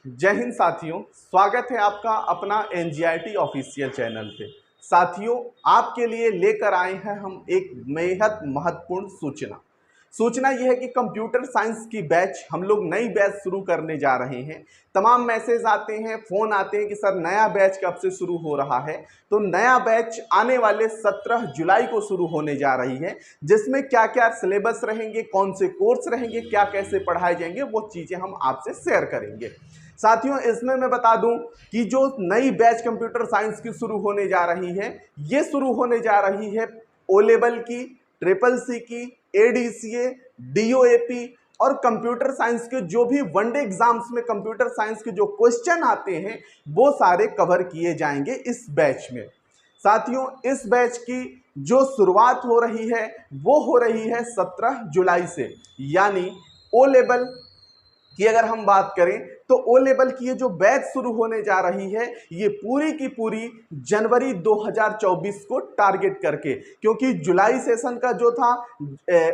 जय हिंद साथियों, स्वागत है आपका अपना एनजीआईटी ऑफिशियल चैनल पे। साथियों, आपके लिए लेकर आए हैं हम एक बेहद महत्वपूर्ण सूचना यह है कि कंप्यूटर साइंस की बैच हम लोग नई बैच शुरू करने जा रहे हैं। तमाम मैसेज आते हैं, फ़ोन आते हैं कि सर नया बैच कब से शुरू हो रहा है। तो नया बैच आने वाले 17 जुलाई को शुरू होने जा रही है, जिसमें क्या क्या सिलेबस रहेंगे, कौन से कोर्स रहेंगे, क्या कैसे पढ़ाए जाएंगे, वो चीज़ें हम आपसे शेयर करेंगे। साथियों, इसमें मैं बता दूं कि जो नई बैच कंप्यूटर साइंस की शुरू होने जा रही है, ये शुरू होने जा रही है ओ लेवल की, ट्रिपल सी की, एडीसीए, डीओएपी और कंप्यूटर साइंस के जो भी वनडे एग्जाम्स में कंप्यूटर साइंस के जो क्वेश्चन आते हैं वो सारे कवर किए जाएंगे इस बैच में। साथियों, इस बैच की जो शुरुआत हो रही है वो हो रही है 17 जुलाई से, यानी ओ लेवल की अगर हम बात करें तो ओ लेवल की ये जो बैच शुरू होने जा रही है ये पूरी की पूरी जनवरी 2024 को टारगेट करके, क्योंकि जुलाई सेशन का जो था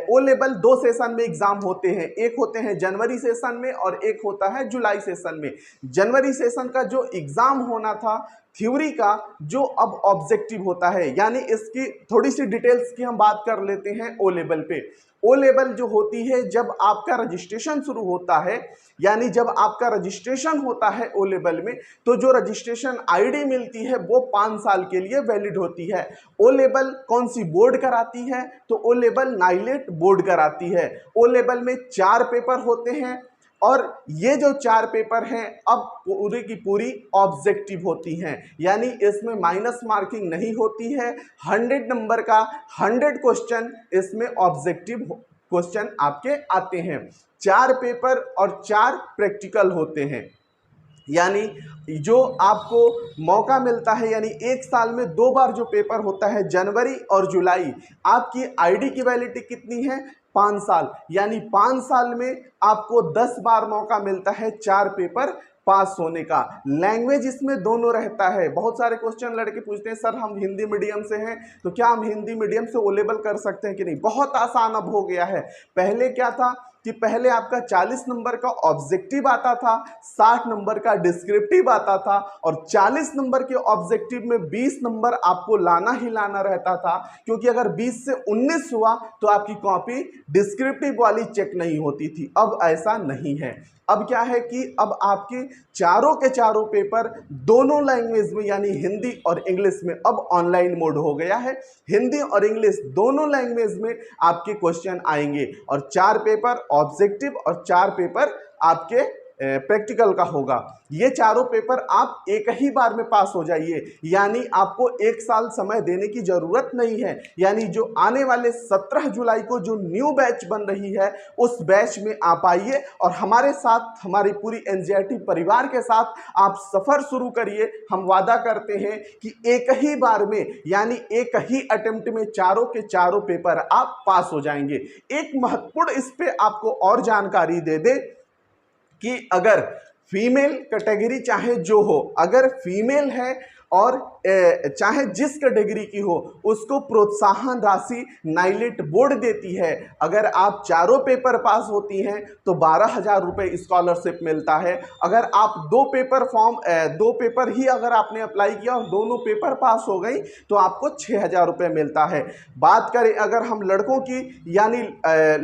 ओ लेवल 2 सेशन में एग्जाम होते हैं, एक होते हैं जनवरी सेशन में और एक होता है जुलाई सेशन में। जनवरी सेशन का जो एग्जाम होना था थ्योरी का, जो अब ऑब्जेक्टिव होता है, यानी इसकी थोड़ी सी डिटेल्स की हम बात कर लेते हैं। ओ लेवल पे ओ लेवल जो होती है जब आपका रजिस्ट्रेशन शुरू होता है, यानी जब आपका रजिस्ट्रेशन होता है ओ लेवल में, तो जो रजिस्ट्रेशन आईडी मिलती है वो 5 साल के लिए वैलिड होती है। ओ लेवल कौन सी बोर्ड कराती है? तो ओ लेवल नाइलेट बोर्ड कराती है। ओ लेवल में 4 पेपर होते हैं और ये जो 4 पेपर हैं अब पूरी की पूरी ऑब्जेक्टिव होती हैं, यानी इसमें माइनस मार्किंग नहीं होती है। 100 नंबर का 100 क्वेश्चन इसमें ऑब्जेक्टिव क्वेश्चन आपके आते हैं। 4 पेपर और 4 प्रैक्टिकल होते हैं, यानी जो आपको मौका मिलता है, यानी एक साल में 2 बार जो पेपर होता है जनवरी और जुलाई। आपकी आईडी की वैलिडिटी कितनी है? 5 साल, यानी 5 साल में आपको 10 बार मौका मिलता है 4 पेपर पास होने का। लैंग्वेज इसमें दोनों रहता है। बहुत सारे क्वेश्चन लड़के पूछते हैं सर हम हिंदी मीडियम से हैं तो क्या हम हिंदी मीडियम से ओ लेवल कर सकते हैं कि नहीं? बहुत आसान अब हो गया है। पहले क्या था कि पहले आपका 40 नंबर का ऑब्जेक्टिव आता था, 60 नंबर का डिस्क्रिप्टिव आता था और 40 नंबर के ऑब्जेक्टिव में 20 नंबर आपको लाना ही लाना रहता था, क्योंकि अगर 20 से 19 हुआ तो आपकी कॉपी डिस्क्रिप्टिव वाली चेक नहीं होती थी। अब ऐसा नहीं है। अब क्या है कि अब आपके चारों के चारों पेपर दोनों लैंग्वेज में, यानी हिंदी और इंग्लिश में, अब ऑनलाइन मोड हो गया है। हिंदी और इंग्लिश दोनों लैंग्वेज में आपके क्वेश्चन आएंगे और 4 पेपर ऑब्जेक्टिव और 4 पेपर आपके प्रैक्टिकल का होगा। ये चारों पेपर आप एक ही बार में पास हो जाइए, यानी आपको एक साल समय देने की जरूरत नहीं है। यानी जो आने वाले 17 जुलाई को जो न्यू बैच बन रही है उस बैच में आप आइए और हमारे साथ, हमारी पूरी एनजीआईटी परिवार के साथ आप सफर शुरू करिए। हम वादा करते हैं कि एक ही बार में, यानी एक ही अटेम्प्ट में चारों के चारों पेपर आप पास हो जाएंगे। एक महत्वपूर्ण इस पे आपको और जानकारी दे दे कि अगर फीमेल कैटेगरी चाहे जो हो, अगर फीमेल है और चाहे जिस कैटेगरी की हो, उसको प्रोत्साहन राशि नाइलेट बोर्ड देती है। अगर आप चारों पेपर पास होती हैं तो 12,000 रुपये स्कॉलरशिप मिलता है। अगर आप 2 पेपर ही अगर आपने अप्लाई किया और दोनों पेपर पास हो गई तो आपको 6,000 रुपये मिलता है। बात करें अगर हम लड़कों की, यानी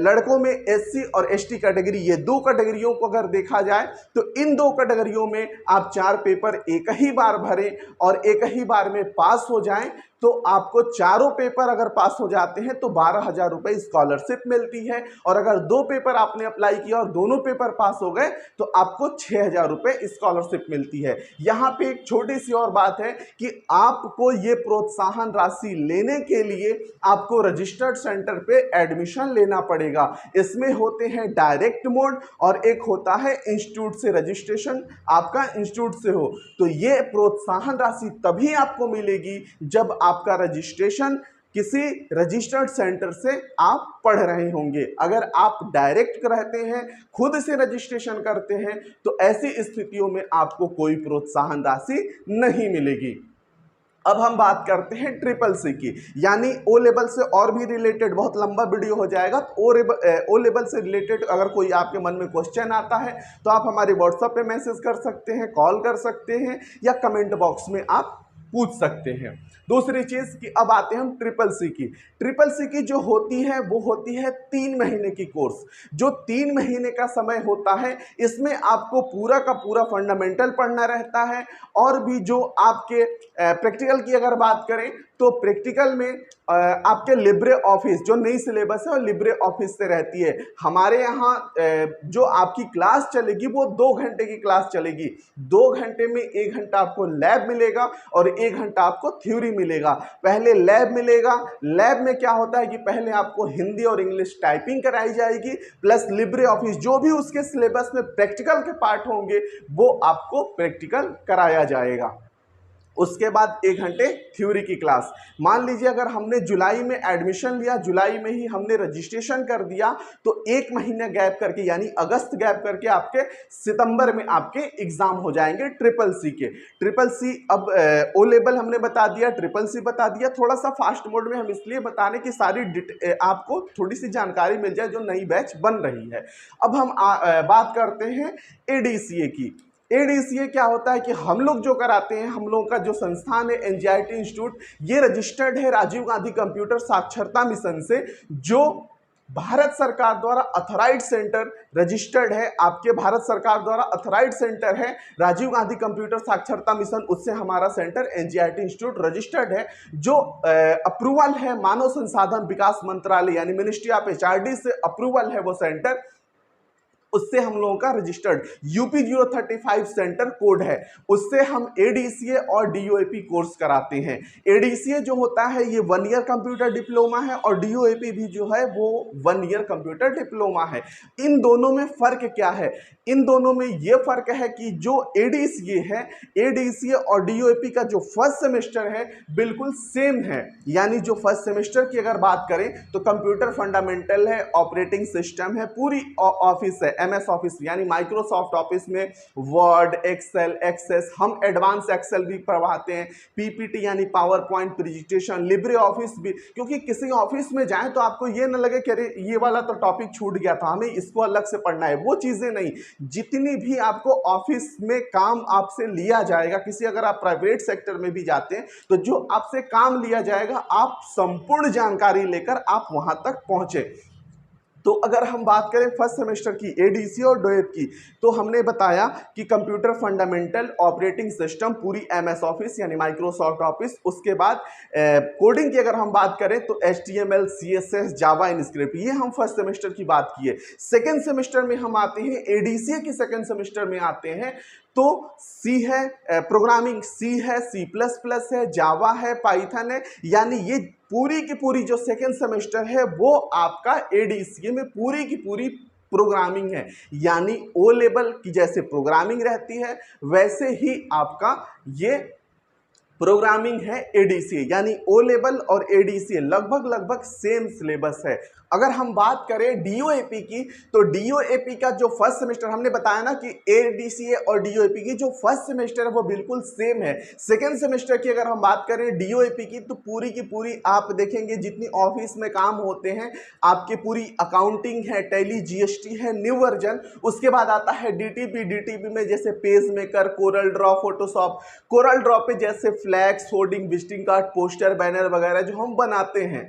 लड़कों में एससी और एसटी कैटेगरी, ये 2 कैटेगरियों को अगर देखा जाए तो इन 2 कैटेगरियों में आप 4 पेपर एक ही बार भरें और एक ही बार में पास हो जाएं तो आपको चारों पेपर अगर पास हो जाते हैं तो 12,000 रुपये स्कॉलरशिप मिलती है। और अगर 2 पेपर आपने अप्लाई किया और दोनों पेपर पास हो गए तो आपको 6,000 रुपये स्कॉलरशिप मिलती है। यहाँ पे एक छोटी सी और बात है कि आपको ये प्रोत्साहन राशि लेने के लिए आपको रजिस्टर्ड सेंटर पे एडमिशन लेना पड़ेगा। इसमें होते हैं डायरेक्ट मोड और एक होता है इंस्टीट्यूट से रजिस्ट्रेशन, आपका इंस्टीट्यूट से हो। तो ये प्रोत्साहन राशि तभी आपको मिलेगी जब आपका रजिस्ट्रेशन किसी रजिस्टर्ड सेंटर से आप पढ़ रहे होंगे। अगर आप डायरेक्ट रहते हैं, खुद से रजिस्ट्रेशन करते हैं, तो ऐसी स्थितियों में आपको कोई प्रोत्साहन राशि नहीं मिलेगी। अब हम बात करते हैं ट्रिपल सी की, यानी ओ लेवल से और भी रिलेटेड बहुत लंबा वीडियो हो जाएगा। तो ओ लेवल से रिलेटेड अगर कोई आपके मन में क्वेश्चन आता है तो आप हमारे व्हाट्सएप पे मैसेज कर सकते हैं, कॉल कर सकते हैं या कमेंट बॉक्स में आप पूछ सकते हैं। दूसरी चीज कि अब आते हैं हम ट्रिपल सी की। ट्रिपल सी की जो होती है वो होती है 3 महीने की कोर्स। जो 3 महीने का समय होता है इसमें आपको पूरा का पूरा फंडामेंटल पढ़ना रहता है, और भी जो आपके प्रैक्टिकल की अगर बात करें तो प्रैक्टिकल में आपके लिब्रे ऑफिस जो नई सिलेबस है और लिब्रे ऑफिस से रहती है। हमारे यहाँ जो आपकी क्लास चलेगी वो 2 घंटे की क्लास चलेगी। 2 घंटे में 1 घंटा आपको लैब मिलेगा और 1 घंटा आपको थ्योरी मिलेगा। पहले लैब मिलेगा, लैब में क्या होता है कि पहले आपको हिंदी और इंग्लिश टाइपिंग कराई जाएगी, प्लस लिब्रे ऑफिस जो भी उसके सिलेबस में प्रैक्टिकल के पार्ट होंगे वो आपको प्रैक्टिकल कराया जाएगा। उसके बाद 1 घंटे थ्योरी की क्लास। मान लीजिए अगर हमने जुलाई में एडमिशन लिया, जुलाई में ही हमने रजिस्ट्रेशन कर दिया, तो 1 महीना गैप करके यानी अगस्त गैप करके आपके सितंबर में आपके एग्जाम हो जाएंगे ट्रिपल सी के। ट्रिपल सी अब ओ लेवल हमने बता दिया, ट्रिपल सी बता दिया। थोड़ा सा फास्ट मोड में हम इसलिए बता रहे कि सारी आपको थोड़ी सी जानकारी मिल जाए जो नई बैच बन रही है। अब हम बात करते हैं एडीसीए की। एडीसीए क्या होता है कि हम लोग जो कराते हैं, हम लोगों का जो संस्थान है एनजीआईटी इंस्टीट्यूट, ये रजिस्टर्ड है राजीव गांधी कंप्यूटर साक्षरता मिशन से, जो भारत सरकार द्वारा अथॉराइज्ड सेंटर रजिस्टर्ड है। आपके भारत सरकार द्वारा अथॉराइज्ड सेंटर है राजीव गांधी कंप्यूटर साक्षरता मिशन, उससे हमारा सेंटर एनजीआईटी इंस्टीट्यूट रजिस्टर्ड है। जो अप्रूवल है मानव संसाधन विकास मंत्रालय यानी मिनिस्ट्री ऑफ एचआरडी से अप्रूवल है वो सेंटर, उससे हम लोगों का रजिस्टर्ड यूपी 035 सेंटर कोड है, उससे हम एडीसीए और डीओएपी कोर्स कराते हैं। एडीसीए जो होता है ये 1 ईयर कंप्यूटर डिप्लोमा है और डीओएपी भी जो है वो 1 ईयर कंप्यूटर डिप्लोमा है। इन दोनों में फर्क क्या है? इन दोनों में ये फर्क है कि जो एडीसीए है, एडीसीए और डीओएपी का जो फर्स्ट सेमेस्टर है बिल्कुल सेम है। यानी जो फर्स्ट सेमेस्टर की अगर बात करें तो कंप्यूटर फंडामेंटल है, ऑपरेटिंग सिस्टम है, पूरी ऑफिस है, एमएस ऑफिस यानी माइक्रोसॉफ्ट ऑफिस में वर्ड, एक्सेल, एक्सेस, हम एडवांस एक्सेल भी पढ़ाते हैं, पीपीटी यानी power point presentation, Libre office भी। क्योंकि किसी ऑफिस में जाएं तो आपको ये ना लगे कि अरे ये वाला तो टॉपिक छूट गया था, हमें इसको अलग से पढ़ना है, वो चीजें नहीं। जितनी भी आपको ऑफिस में काम आपसे लिया जाएगा, किसी अगर आप प्राइवेट सेक्टर में भी जाते हैं तो जो आपसे काम लिया जाएगा आप संपूर्ण जानकारी लेकर आप वहां तक पहुंचे। तो अगर हम बात करें फर्स्ट सेमेस्टर की एडीसी और डोएप की, तो हमने बताया कि कंप्यूटर फंडामेंटल, ऑपरेटिंग सिस्टम, पूरी एमएस ऑफिस यानी माइक्रोसॉफ्ट ऑफिस। उसके बाद कोडिंग की अगर हम बात करें तो एचटीएमएल, सीएसएस, जावा, इनस्क्रिप्ट, ये हम फर्स्ट सेमेस्टर की बात की है। सेकेंड सेमेस्टर में हम आते हैं, एडीसीए की सेकेंड सेमेस्टर में आते हैं तो सी है प्रोग्रामिंग, सी है, सी प्लस प्लस है, जावा है, पाइथन है। यानी ये पूरी की पूरी जो सेकेंड सेमेस्टर है वो आपका एडीसीए में पूरी की पूरी प्रोग्रामिंग है। यानी ओ लेवल की जैसे प्रोग्रामिंग रहती है वैसे ही आपका ये प्रोग्रामिंग है एडीसीए। यानी ओ लेवल और एडीसीए लगभग सेम सिलेबस है। अगर हम बात करें डीओएपी की, तो डीओएपी का जो फर्स्ट सेमेस्टर हमने बताया ना कि एडीसीए और डीओएपी की जो फर्स्ट सेमेस्टर है वो बिल्कुल सेम है। सेकेंड सेमेस्टर की अगर हम बात करें डीओएपी की, तो पूरी की पूरी आप देखेंगे जितनी ऑफिस में काम होते हैं आपकी पूरी अकाउंटिंग है, टैली, जीएसटी है, न्यू वर्जन। उसके बाद आता है डीटीपी, डीटीपी में जैसे PageMaker, CorelDRAW, Photoshop. CorelDRAW पे जैसे flex, hoarding, visiting card, poster, banner वगैरह जो हम बनाते हैं।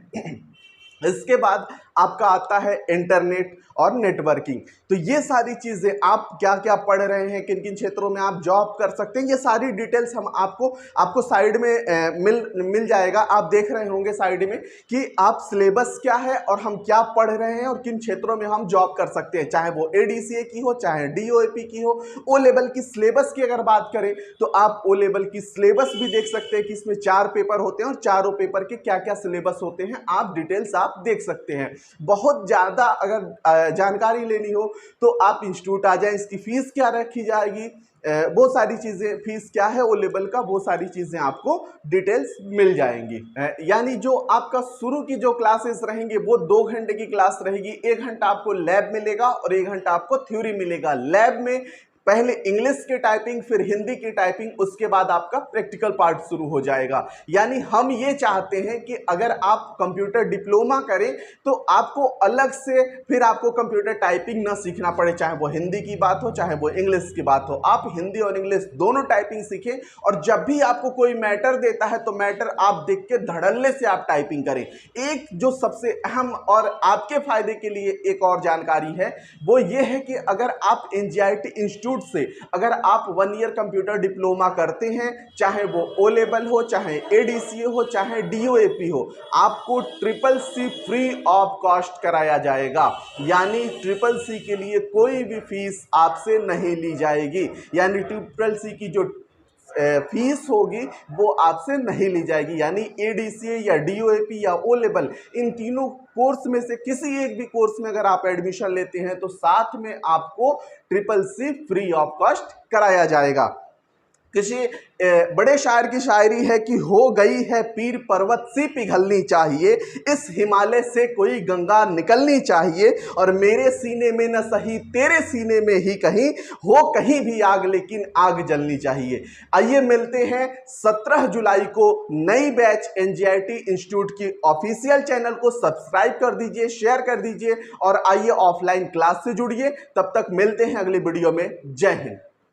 इसके बाद आपका आता है इंटरनेट और नेटवर्किंग। तो ये सारी चीज़ें आप क्या क्या पढ़ रहे हैं, किन किन क्षेत्रों में आप जॉब कर सकते हैं, ये सारी डिटेल्स हम आपको साइड में मिल जाएगा। आप देख रहे होंगे साइड में कि आप सिलेबस क्या है और हम क्या पढ़ रहे हैं और किन क्षेत्रों में हम जॉब कर सकते हैं, चाहे वो एडीसीए की हो, चाहे डीओएपी की हो। ओ लेवल की सिलेबस की अगर बात करें तो आप ओ लेवल की सिलेबस भी देख सकते हैं कि इसमें 4 पेपर होते हैं और चारों पेपर के क्या क्या सिलेबस होते हैं, आप डिटेल्स आप देख सकते हैं। बहुत ज़्यादा अगर जानकारी लेनी हो तो आप इंस्टीट्यूट आ जाएं। इसकी फीस क्या रखी जाएगी, वो सारी चीज़ें, फीस क्या है ओ लेवल का, वो सारी चीज़ें आपको डिटेल्स मिल जाएंगी। यानी जो आपका शुरू की जो क्लासेस रहेंगी वो 2 घंटे की क्लास रहेगी। 1 घंटा आपको लैब मिलेगा और 1 घंटा आपको थ्योरी मिलेगा। लैब में पहले इंग्लिश की टाइपिंग, फिर हिंदी की टाइपिंग, उसके बाद आपका प्रैक्टिकल पार्ट शुरू हो जाएगा। यानी हम ये चाहते हैं कि अगर आप कंप्यूटर डिप्लोमा करें तो आपको अलग से फिर आपको कंप्यूटर टाइपिंग ना सीखना पड़े, चाहे वो हिंदी की बात हो चाहे वो इंग्लिश की बात हो। आप हिंदी और इंग्लिश दोनों टाइपिंग सीखें और जब भी आपको कोई मैटर देता है तो मैटर आप देख के धड़ल्ले से आप टाइपिंग करें। एक जो सबसे अहम और आपके फायदे के लिए एक और जानकारी है वो ये है कि अगर आप एनजीआईटी इंस्टीट्यूट से अगर आप 1 ईयर कंप्यूटर डिप्लोमा करते हैं, चाहे वो ओ लेवल हो, चाहे एडीसीए हो, चाहे डीओएपी हो, आपको CCC फ्री ऑफ कॉस्ट कराया जाएगा। यानी CCC के लिए कोई भी फीस आपसे नहीं ली जाएगी। यानी CCC की जो फीस होगी वो आपसे नहीं ली जाएगी। यानी एडीसीए या डीओएपी या ओ लेवल, इन तीनों कोर्स में से किसी एक भी कोर्स में अगर आप एडमिशन लेते हैं तो साथ में आपको CCC फ्री ऑफ कॉस्ट कराया जाएगा। किसी बड़े शायर की शायरी है कि हो गई है पीर पर्वत सी पिघलनी चाहिए, इस हिमालय से कोई गंगा निकलनी चाहिए, और मेरे सीने में न सही तेरे सीने में ही कहीं हो कहीं भी आग, लेकिन आग जलनी चाहिए। आइए मिलते हैं 17 जुलाई को नई बैच एनजीआईटी इंस्टीट्यूट की ऑफिशियल चैनल को सब्सक्राइब कर दीजिए, शेयर कर दीजिए और आइए ऑफलाइन क्लास से जुड़िए। तब तक मिलते हैं अगली वीडियो में। जय हिंद।